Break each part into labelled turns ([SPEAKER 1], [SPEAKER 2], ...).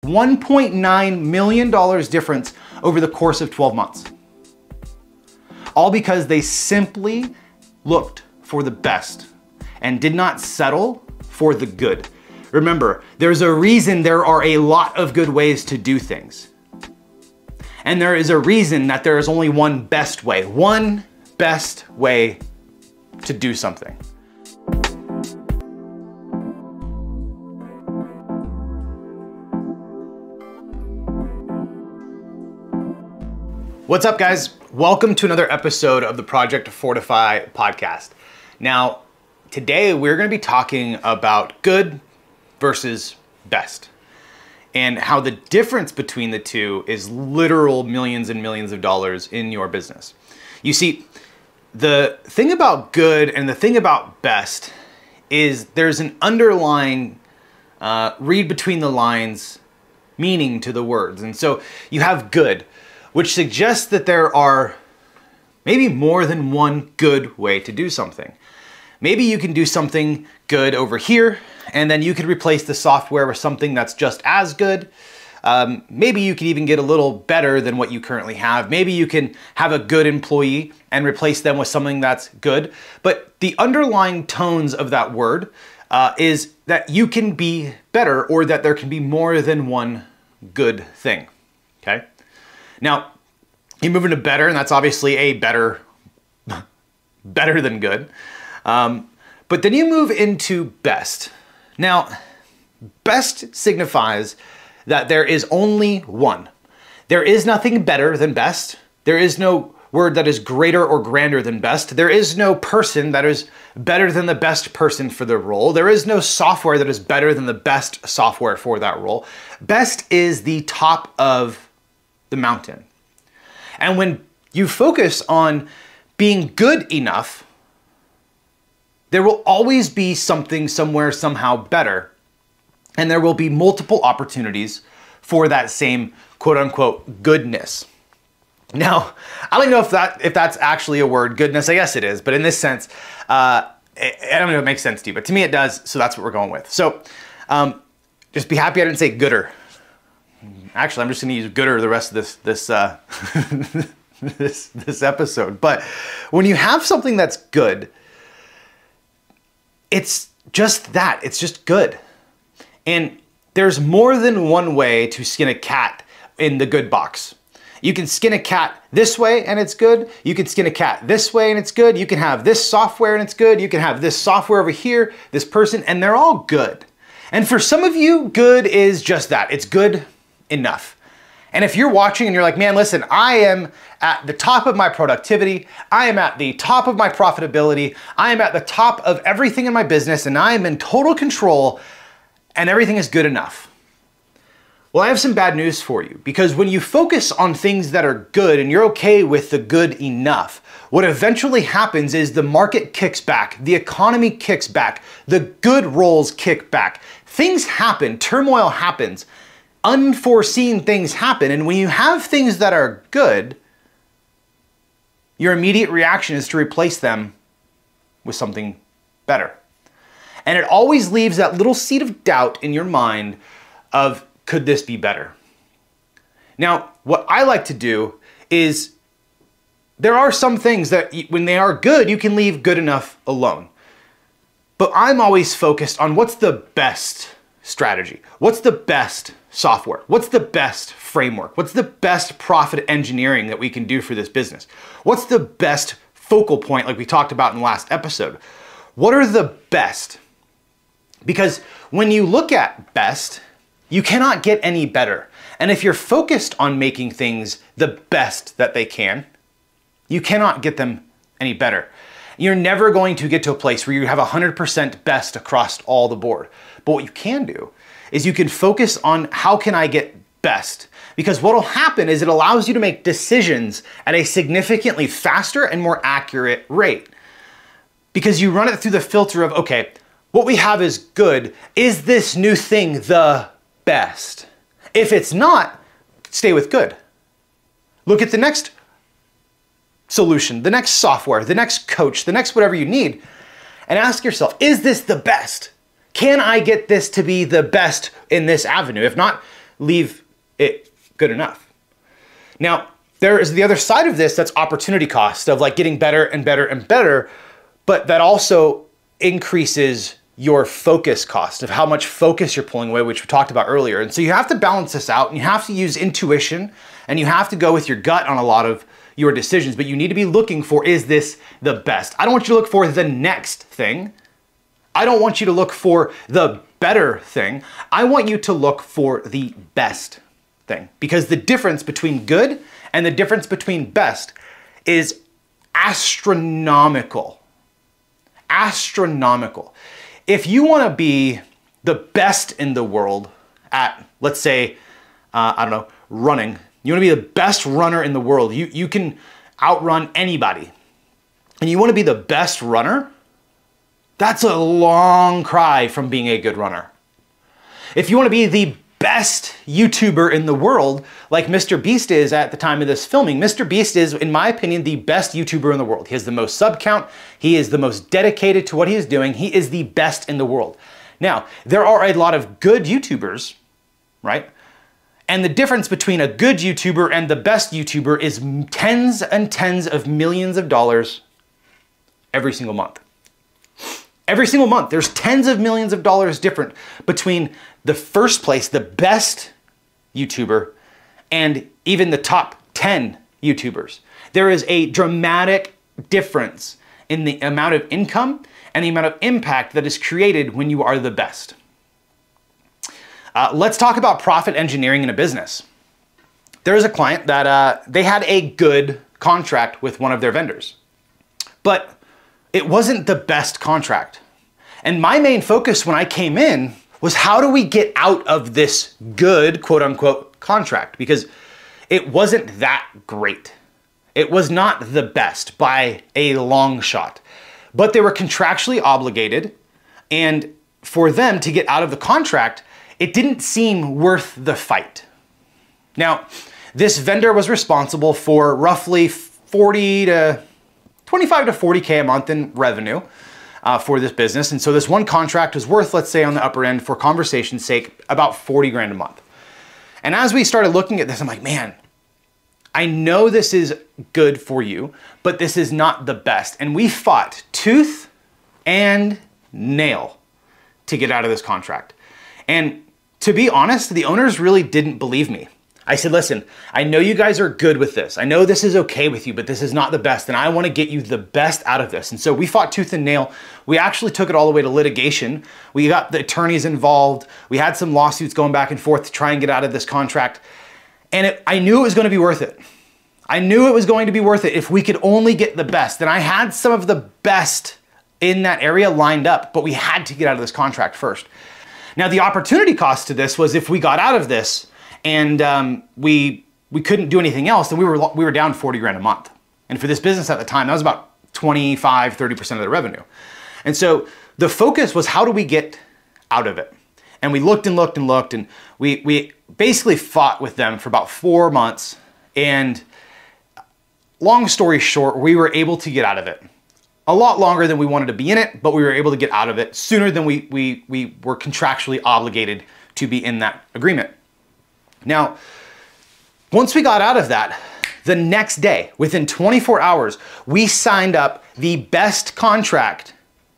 [SPEAKER 1] $1.9 million difference over the course of 12 months. All because they simply looked for the best and did not settle for the good. Remember, there's a reason there are a lot of good ways to do things. And there is a reason that there is only one best way to do something. What's up, guys? Welcome to another episode of the Project Fortify podcast. Now, today we're going to be talking about good versus best and how the difference between the two is literal millions and millions of dollars in your business. You see, the thing about good and the thing about best is there's an underlying read between the lines meaning to the words. And so you have good, which suggests that there are maybe more than one good way to do something. Maybe you can do something good over here, and then you could replace the software with something that's just as good. Maybe you could even get a little better than what you currently have. Maybe you can have a good employee and replace them with something that's good. But the underlying tones of that word is that you can be better, or that there can be more than one good thing, okay? Now, you move into better, and that's obviously a better than good. But then you move into best. Now, best signifies that there is only one. There is nothing better than best. There is no word that is greater or grander than best. There is no person that is better than the best person for the role. There is no software that is better than the best software for that role. Best is the top of the mountain. And when you focus on being good enough, there will always be something somewhere somehow better. And there will be multiple opportunities for that same quote unquote goodness. Now, I don't know if that's actually a word, goodness. I guess it is, but in this sense, I don't know if it makes sense to you, but to me it does, so that's what we're going with. So just be happy I didn't say gooder. Actually, I'm just gonna use gooder the rest of this episode. But when you have something that's good, it's just that, it's just good. And there's more than one way to skin a cat in the good box. You can skin a cat this way and it's good. You can skin a cat this way and it's good. You can have this software and it's good. You can have this software over here, this person, and they're all good. And for some of you, good is just that. It's good enough. And if you're watching and you're like, man, listen, I am at the top of my productivity. I am at the top of my profitability. I am at the top of everything in my business, and I am in total control, and everything is good enough. Well, I have some bad news for you, because when you focus on things that are good and you're okay with the good enough, what eventually happens is the market kicks back, the economy kicks back, the good roles kick back. Things happen, turmoil happens, unforeseen things happen, and when you have things that are good, your immediate reaction is to replace them with something better. And it always leaves that little seed of doubt in your mind of, could this be better? Now, what I like to do is, there are some things that when they are good, you can leave good enough alone. But I'm always focused on what's the best strategy? What's the best software? What's the best framework? What's the best profit engineering that we can do for this business? What's the best focal point, like we talked about in the last episode? What are the best? Because when you look at best, you cannot get any better. And if you're focused on making things the best that they can, you cannot get them any better. You're never going to get to a place where you have 100% best across all the board. But what you can do is you can focus on, how can I get best? Because what will happen is it allows you to make decisions at a significantly faster and more accurate rate. Because you run it through the filter of, okay, what we have is good. Is this new thing the best? If it's not, stay with good. Look at the next solution, the next software, the next coach, the next whatever you need, and ask yourself, is this the best? Can I get this to be the best in this avenue? If not, leave it good enough. Now, there is the other side of this, that's opportunity cost of like getting better and better and better, but that also increases your focus cost of how much focus you're pulling away, which we talked about earlier. And so you have to balance this out, and you have to use intuition, and you have to go with your gut on a lot of your decisions, but you need to be looking for, is this the best? I don't want you to look for the next thing. I don't want you to look for the better thing. I want you to look for the best thing, because the difference between good and the difference between best is astronomical. Astronomical. If you want to be the best in the world at, let's say, I don't know, running, you want to be the best runner in the world, you can outrun anybody, and you want to be the best runner, that's a long cry from being a good runner. If you want to be the best YouTuber in the world, like Mr. Beast is at the time of this filming, Mr. Beast is, in my opinion, the best YouTuber in the world. He has the most sub count. He is the most dedicated to what he is doing. He is the best in the world. Now, there are a lot of good YouTubers, right? And the difference between a good YouTuber and the best YouTuber is tens and tens of millions of dollars every single month. Every single month, there's tens of millions of dollars different between the first place, the best YouTuber, and even the top 10 YouTubers. There is a dramatic difference in the amount of income and the amount of impact that is created when you are the best. Let's talk about profit engineering in a business. There is a client that they had a good contract with one of their vendors, but it wasn't the best contract. And my main focus when I came in was, how do we get out of this good, quote unquote, contract? Because it wasn't that great. It was not the best by a long shot, but they were contractually obligated. And for them to get out of the contract, it didn't seem worth the fight. Now, this vendor was responsible for roughly 25 to 40K a month in revenue for this business. And so this one contract was worth, let's say on the upper end, for conversation's sake, about 40 grand a month. And as we started looking at this, I'm like, man, I know this is good for you, but this is not the best. And we fought tooth and nail to get out of this contract. And to be honest, the owners really didn't believe me. I said, listen, I know you guys are good with this. I know this is okay with you, but this is not the best, and I want to get you the best out of this. And so we fought tooth and nail. We actually took it all the way to litigation. We got the attorneys involved. We had some lawsuits going back and forth to try and get out of this contract. And I knew it was going to be worth it. I knew it was going to be worth it if we could only get the best. And I had some of the best in that area lined up, but we had to get out of this contract first. Now, the opportunity cost to this was, if we got out of this and we couldn't do anything else, then we were down 40 grand a month. And for this business at the time, that was about 25, 30% of the revenue. And so the focus was, how do we get out of it? And we looked and looked and looked, and we basically fought with them for about 4 months. And long story short, we were able to get out of it. A lot longer than we wanted to be in it, but we were able to get out of it sooner than we were contractually obligated to be in that agreement. Now, once we got out of that, the next day, within 24 hours, we signed up the best contract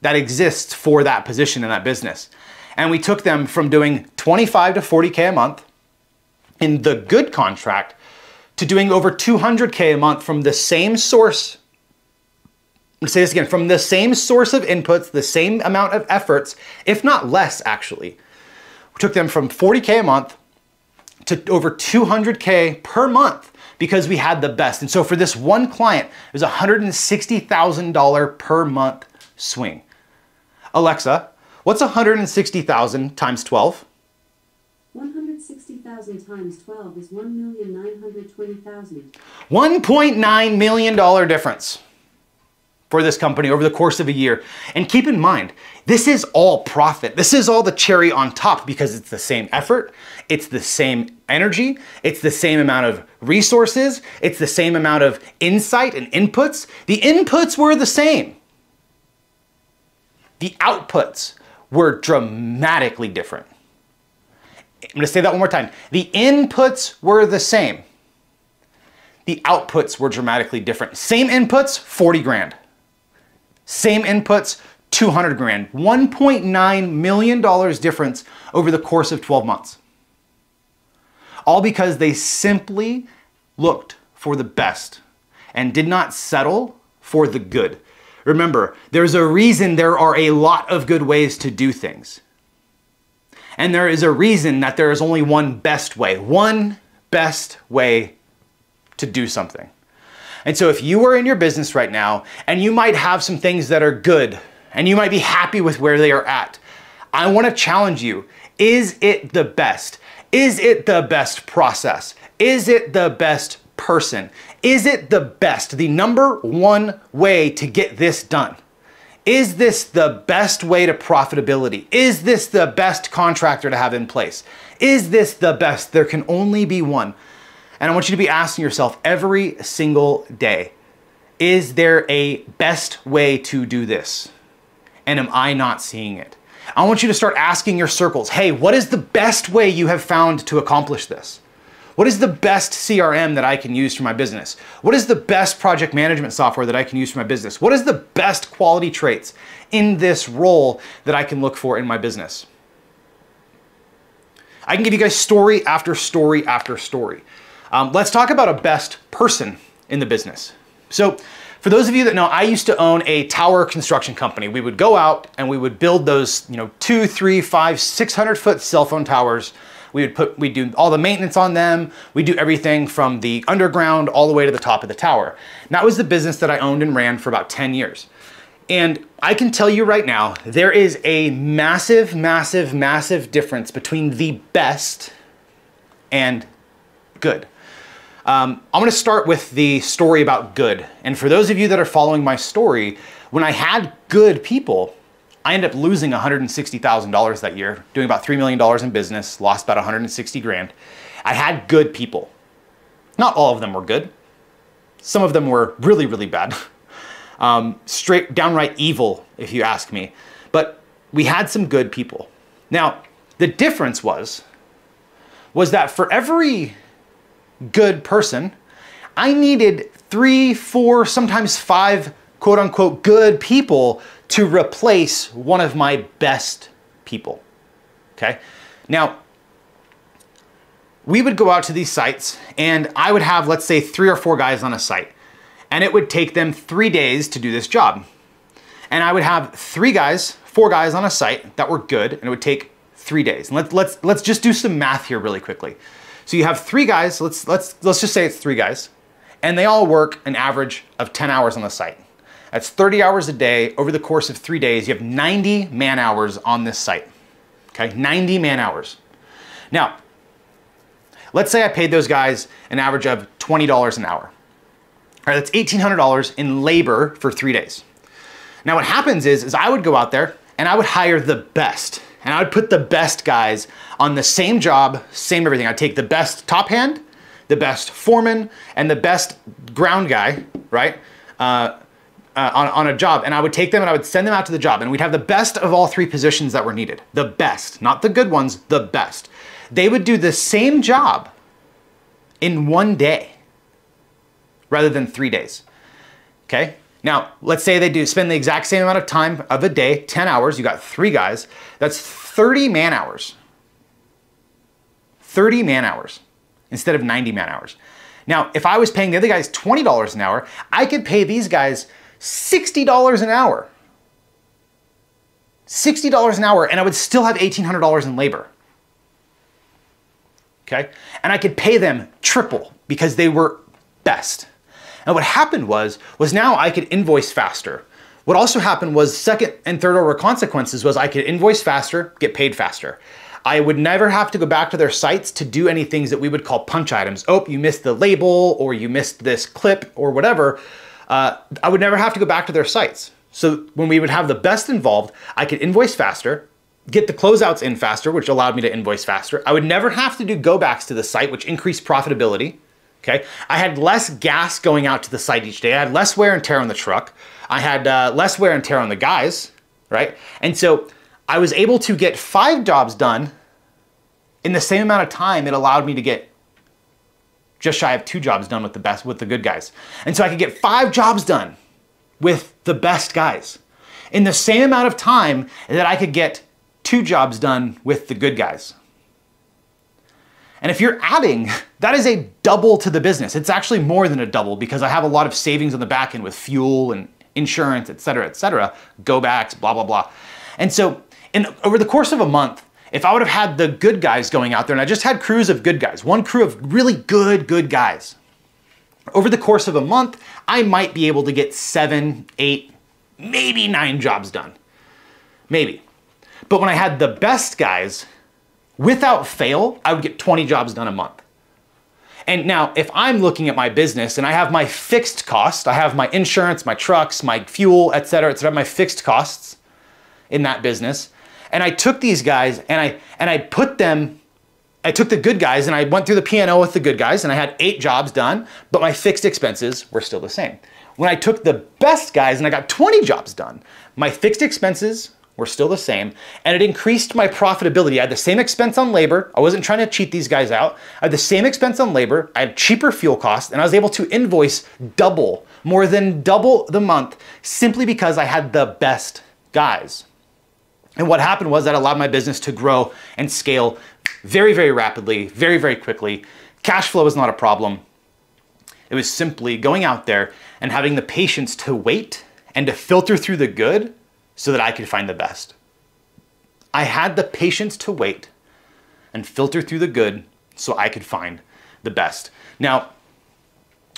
[SPEAKER 1] that exists for that position in that business. And we took them from doing 25 to 40K a month in the good contract to doing over 200K a month from the same source. I'm gonna say this again, from the same source of inputs, the same amount of efforts, if not less actually. We took them from 40K a month to over 200K per month because we had the best. And so for this one client, it was a $160,000 per month swing. Alexa, what's 160,000 times 12?
[SPEAKER 2] 160,000 times 12 is 1,920,000.
[SPEAKER 1] $1.9 million difference for this company over the course of a year. And keep in mind, this is all profit. This is all the cherry on top because it's the same effort, it's the same energy, it's the same amount of resources, it's the same amount of insight and inputs. The inputs were the same. The outputs were dramatically different. I'm gonna say that one more time. The inputs were the same. The outputs were dramatically different. Same inputs, 40 grand. Same inputs, 200 grand. $1.9 million difference over the course of 12 months. All because they simply looked for the best and did not settle for the good. Remember, there's a reason there are a lot of good ways to do things. And there is a reason that there is only one best way to do something. And so if you are in your business right now and you might have some things that are good and you might be happy with where they are at, I want to challenge you. Is it the best? Is it the best process? Is it the best person? Is it the best, the number one way to get this done? Is this the best way to profitability? Is this the best contractor to have in place? Is this the best? There can only be one. And I want you to be asking yourself every single day, is there a best way to do this? And am I not seeing it? I want you to start asking your circles, hey, what is the best way you have found to accomplish this? What is the best CRM that I can use for my business? What is the best project management software that I can use for my business? What is the best quality traits in this role that I can look for in my business? I can give you guys story after story after story. Let's talk about a best person in the business. So for those of you that know, I used to own a tower construction company. We would go out and we would build those, 2, 3, 5, 600 foot cell phone towers. We'd do all the maintenance on them. We do everything from the underground all the way to the top of the tower. And that was the business that I owned and ran for about 10 years. And I can tell you right now, there is a massive, massive, massive difference between the best and good. I'm gonna start with the story about good. And for those of you that are following my story, when I had good people, I ended up losing $160,000 that year, doing about $3 million in business, lost about 160 grand. I had good people. Not all of them were good. Some of them were really, really bad. Straight downright evil, if you ask me. But we had some good people. Now, the difference was that for every good person, I needed 3, 4, sometimes 5 quote unquote good people to replace one of my best people, okay? Now, we would go out to these sites and I would have, let's say, 3 or 4 guys on a site, and it would take them 3 days to do this job. And I would have 4 guys on a site that were good, and it would take 3 days. And let's just do some math here really quickly. So you have 3 guys, let's just say it's 3 guys, and they all work an average of 10 hours on the site. That's 30 hours a day. Over the course of 3 days, you have 90 man hours on this site, okay? 90 man hours. Now, let's say I paid those guys an average of $20 an hour. All right, that's $1,800 in labor for 3 days. Now what happens is I would go out there and I would hire the best, and I would put the best guys on the same job, same everything. I'd take the best top hand, the best foreman, and the best ground guy, right? On a job, and I would take them and I would send them out to the job, and we'd have the best of all 3 positions that were needed. The best, not the good ones, the best. They would do the same job in 1 day rather than 3 days, okay? Now, let's say they spend the exact same amount of time of a day, 10 hours, you got 3 guys, that's 30 man hours. 30 man hours instead of 90 man hours. Now, if I was paying the other guys $20 an hour, I could pay these guys $60 an hour. $60 an hour, and I would still have $1,800 in labor. Okay? And I could pay them triple because they were best. And what happened was now I could invoice faster. What also happened was second and third order consequences was I could invoice faster, get paid faster. I would never have to go back to their sites to do any things that we would call punch items. Oh, you missed the label, or you missed this clip, or whatever. I would never have to go back to their sites. So when we would have the best involved, I could invoice faster, get the closeouts in faster, which allowed me to invoice faster. I would never have to do go backs to the site, which increased profitability. Okay, I had less gas going out to the site each day. I had less wear and tear on the truck. I had less wear and tear on the guys, right? And so I was able to get 5 jobs done in the same amount of time, it allowed me to get just shy of 2 jobs done with the good guys. And so I could get 5 jobs done with the best guys in the same amount of time that I could get 2 jobs done with the good guys. And if you're adding, that is a double to the business. It's actually more than a double because I have a lot of savings on the back end with fuel and insurance, et cetera, go backs, blah, blah, blah. And so over the course of a month, if I would have had the good guys going out there and I just had crews of good guys, one crew of really good guys, over the course of a month, I might be able to get 7, 8, maybe 9 jobs done. Maybe. But when I had the best guys, without fail, I would get 20 jobs done a month. And now, if I'm looking at my business and I have my fixed cost, I have my insurance, my trucks, my fuel, et cetera, my fixed costs in that business, and I took these guys and I took the good guys and I went through the P&L with the good guys and I had 8 jobs done, but my fixed expenses were still the same. When I took the best guys and I got 20 jobs done, my fixed expenses were still the same, and it increased my profitability. I had the same expense on labor. I wasn't trying to cheat these guys out. I had the same expense on labor. I had cheaper fuel costs, and I was able to invoice more than double the month, simply because I had the best guys. And what happened was that allowed my business to grow and scale very rapidly, very quickly. Cash flow is not a problem. It was simply going out there and having the patience to wait and to filter through the good so that I could find the best. I had the patience to wait and filter through the good so I could find the best. Now,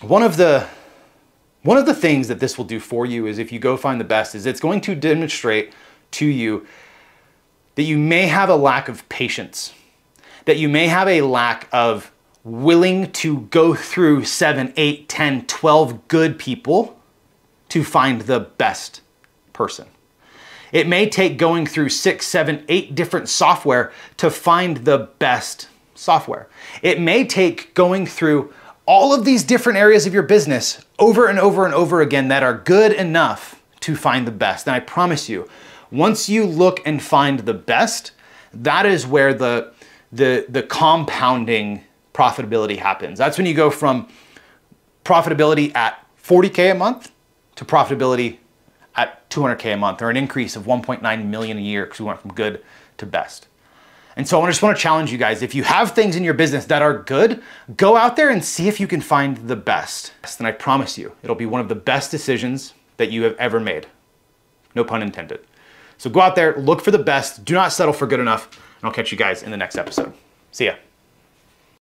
[SPEAKER 1] one of the things that this will do for you is if you go find the best is it's going to demonstrate to you that you may have a lack of patience, that you may have a lack of willing to go through 7, 8, 10, 12 good people to find the best person. It may take going through 6, 7, 8 different software to find the best software. It may take going through all of these different areas of your business over and over again that are good enough to find the best. And I promise you, once you look and find the best, that is where the compounding profitability happens. That's when you go from profitability at 40K a month to profitability at 200K a month, or an increase of 1.9 million a year because we went from good to best. And so I just want to challenge you guys, if you have things in your business that are good, go out there and see if you can find the best. And I promise you, it'll be one of the best decisions that you have ever made. No pun intended. So go out there, look for the best, do not settle for good enough, and I'll catch you guys in the next episode. See ya.